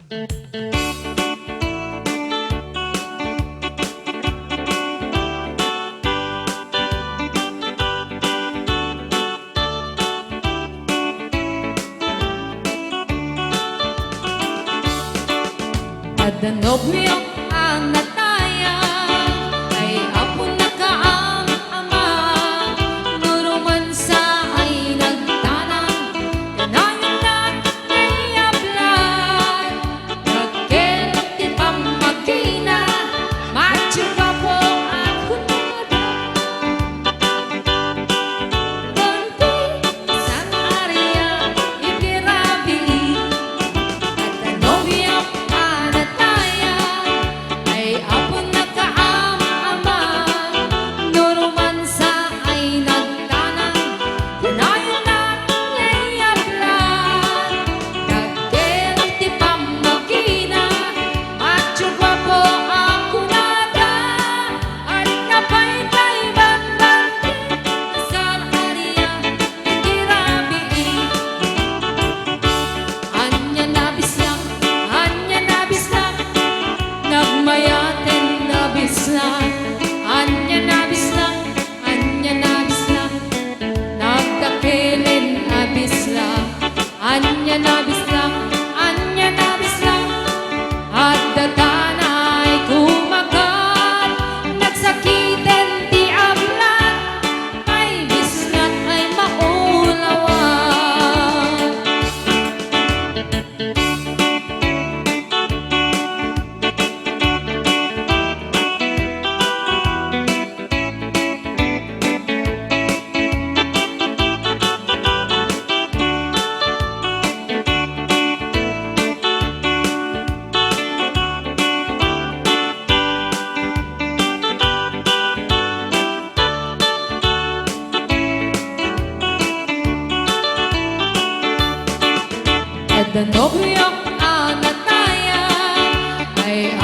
Adanog niyong anataya ay apo na kaang ama, nuruman sa ay nagtanang kanayon na nayablan, nagkelot di pamagkina machuga po ako nada ganti sang area ibirabi. Adanog niyong anya nabis lang, at datanay kumagat, nagsakiten ti ablan, ay bisnat ay maulawan. Adanog niyong anataya ay